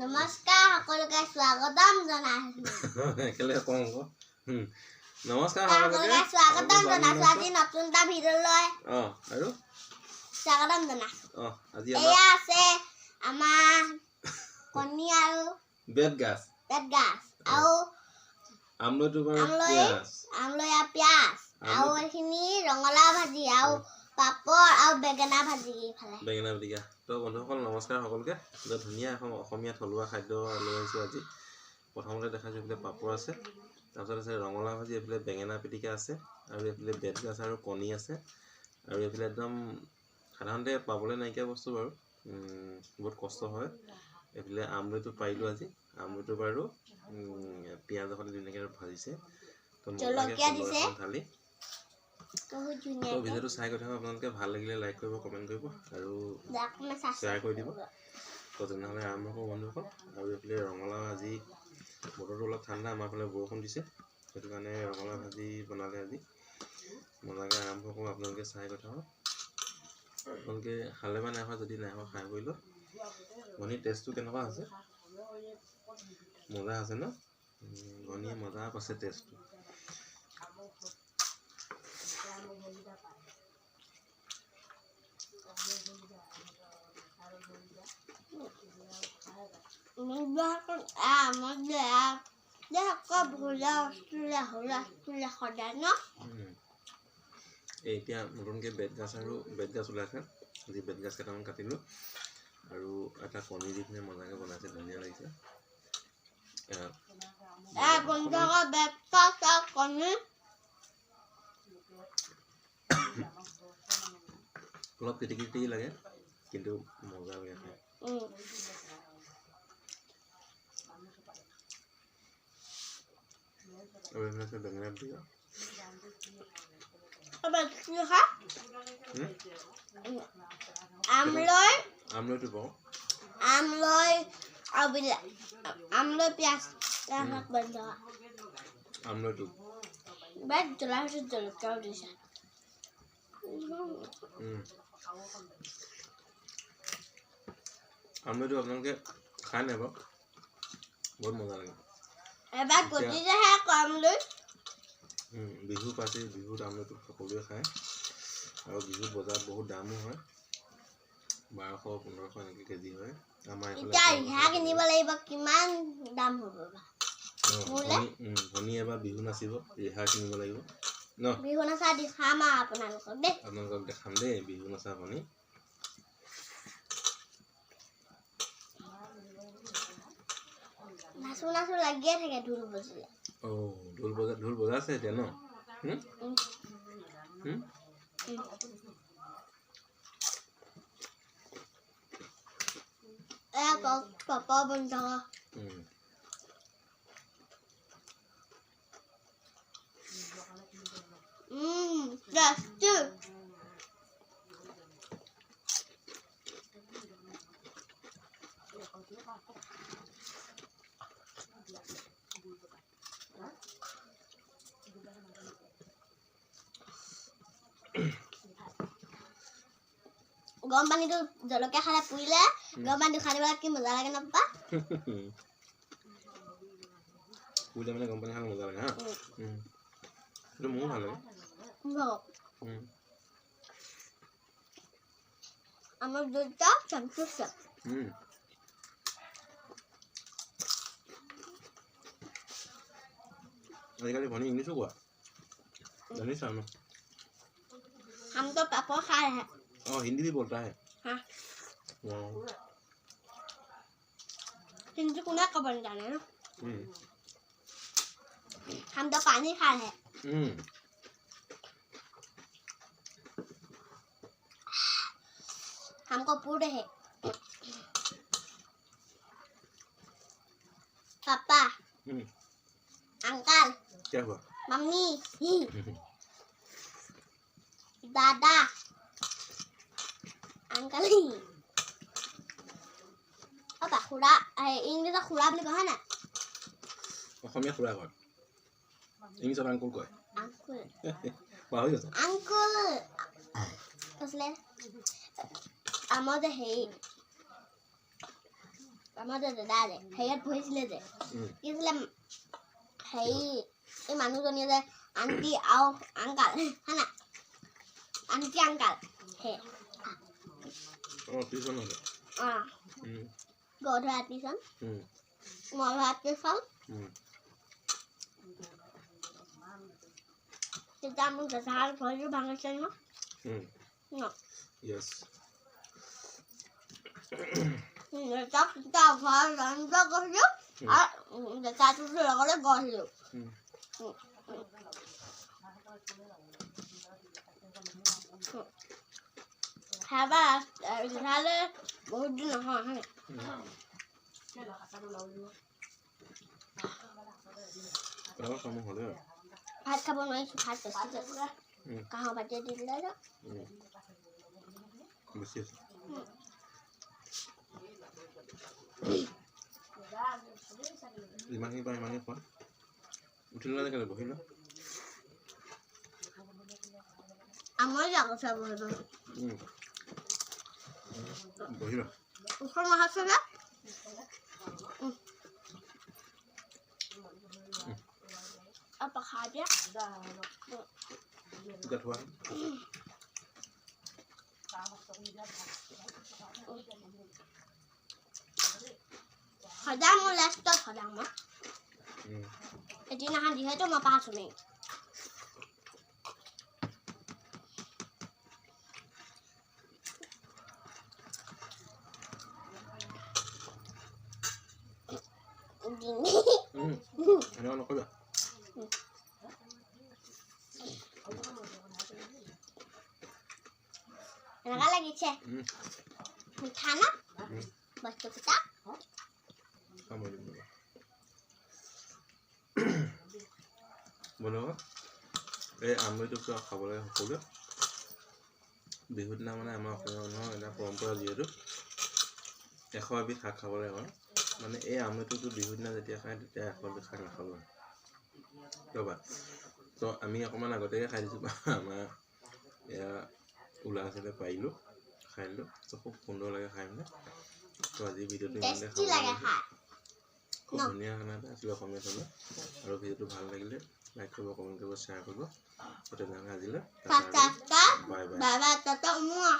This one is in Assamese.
নমস্কাৰ সকলোকে স্বাগতম জনাইছো কেলে কম আকৌ নমস্কাৰ সকলোকে স্বাগতম জনাইছো আজি নতুন এটা ভিডিঅ লৈ আৰু স্বাগতম জনাইছো আজি এয়া আছে আমাৰ কণী আৰু বেত গাছ আৰু আমলইটো বাৰু পিয়াজ আমলই আৰু পিয়াজ আৰু এইখিনি ৰঙালাও ভাজি আৰু পাপৰ আৰু বেঙেনা ভাজি বেঙেনা পিটিকা তো বন্ধুসকল নমস্কাৰ সকলোকে ধুনীয়া এখন অসমীয়া থলুৱা খাদ্য লৈ আহিছোঁ আজি প্ৰথমতে দেখাইছোঁ এইফালে পাপৰ আছে তাৰপিছত আছে ৰঙালাও ভাজি এইফালে বেঙেনা পিটিকা আছে আৰু এইফালে বেত গাছ আৰু কণী আছে আৰু এইফালে একদম সাধাৰণতে পাবলৈ নাইকিয়া বস্তু বাৰু বহুত কষ্ট হয় এইফালে আমলইটো পাৰিলোঁ আজি আমলইটো বাৰু পিঁয়াজ এখন ধুনীয়াকৈ ভাজিছে তো জলকীয়া দিছে ঢালি বহুত ধুনীয়া তো ভিডিঅ'টো চাই গৈ থাকক আপোনালোকে ভাল লাগিলে লাইক কৰিব কমেণ্ট কৰিব আৰু শ্বেয়াৰ কৰি দিব তো তেনেহ'লে আৰম্ভ কৰোঁ বন্ধুসকল আৰু এইফালে ৰঙালাও আজি বতৰটো অলপ ঠাণ্ডা আমাৰ ফালে বৰষুণ দিছে সেইটো কাৰণে ৰঙালাও ভাজি বনালে আজি মজাকৈ আৰম্ভ কৰোঁ আপোনালোকে চাই গৈ থাকক আপোনালোকে খালে বা নাই খোৱা যদি নাই খোৱা খাই কৰি লওক ভনীৰ টেষ্টটো কেনেকুৱা আছে মজা আছে ন ভনীয়ে মজা পাইছে টেষ্টটো এতিয়া নতুনকৈ বেতগাছ ওলাইছে আজি বেতগাছ কেইটামান কাটিলোঁ আৰু এটা কণী দি পিনে মজাকৈ বনাইছে ধুনীয়া লাগিছে অলপ কিটিকি লাগে কিন্তু মজা লাগে খাই আৰু এইবিলাক বেঙেনা পিটিকা আমলইটো পাওঁ আমলই পিয়াজ আমলইটো জলকীয়াও দিছে আমলইটো আপোনালোকে খাই নাই বাৰু বহুত মজা লাগে এবাৰ গজিছেহে আমলই বিহু পাইছে বিহুত আমলইটো সকলোৱে খায় আৰু বিহুত বজাৰত বহুত দামো হয় 1200-1500 এনেকৈ কেজি হয় আমাৰ কিনিব লাগিব কিমান দাম হ'ব ভনী এবাৰ বিহু নাচিব ৰিহা কিনিব লাগিব ন বিহু নাচা দেখাম আপোনালোকক দেখাম দেই বিহু নাচা ভনী নাচো লাগিয়ে থাকে ঢোল বজিলে ঢোল বজাইছে এতিয়া ন পাপা বন্ধ গৰম পানীটো জলকীয়া খালে পুৰিলে গৰম পানী খাই দিবলৈ কি মজা লাগে ন পাপা পুৰিলে মানে গৰম পানী খালে মজা লাগে হা সেইটো মোৰো ভাল লাগে আমার দুধটা চামচুসা आजकल भनी इंग्लिश हुआ जानी सामने हम तो पापा खाए हैं हिंदी भी बोलता है हाँ हिंदी को ना कबर जाने ना हम तो पानी खाए हैं हमको पूरे है पापा अंकल क्या हुआ मम्मी दादा अंकल पापा खुड़ा इंग्लिश खुड़ा बोली कहा ना অসমীয়া খুৰা কয় ইংলিছত আংকুল কয় अंकल পাহৰি গৈছে अंकल असले আমাদেৰ হেই আমাৰ দাদা যে হেৰিয়াত পঢ়িছিলে যে কি আছিলে হেৰি এই মানুহজনীয়ে যে আণ্টি আৰু আংকাল হয়না আণ্টি আংকাল হে টিউচন হ'লে গধুৰা টিউচন মধুৰা টিউচন তেতিয়া মোক দেখাৰ ভৰিটো ভাঙিছে ন Yes. Tak tak faran tak kerja. Satu tu orang le gol. Habis misalnya बहुत दिन हाँ है kamu hole भात खाबो नहीं भात कैसे कहाँ बचे दिल ले bersih Imangnya apa? Udah lah kalau bohong lah. Amal jangan sabar tu. Bohong lah. Usah mahal saja. Apa khadnya? Tidak tuan. Khadang mulai stop khadang mah. Jadi nahan dia tu mah pas ni. Gini. Ada anak kau Anak lagi cek. Mikana. Baca kita. Kamu dulu. Bono, আমি তো খাবলৈ সকলোৱে বিহুৰ দিনা মানে আমাৰ অসমীয়া এটা পৰম্পৰা যিহেতু 100 এবিধ শাক খাবলৈ হয় মানে এই আমটোতো বিহুৰ দিনা যেতিয়া খায় তেতিয়া 100 এবিধ শাক নাখাব ৰবা তো আমি অকমান আগতেই খাই দিছো আমাৰ এয়া ওলাইছিলে পাৰিলো খাইলো তো খুব সুন্দৰ লাগে খাই মানে তো আজি ভিডিঅ'টো ইমানে খাব খুব ধুনীয়া খানা এটা আছিলে অসমীয়া খানা আৰু ভিডিঅ'টো ভাল লাগিলে লাইক কৰিব কমেন্ট কৰিব শ্বেয়াৰ কৰিব তো তেনেহ'লে আজিলৈ Bye bye. Bye bye. Toto semua.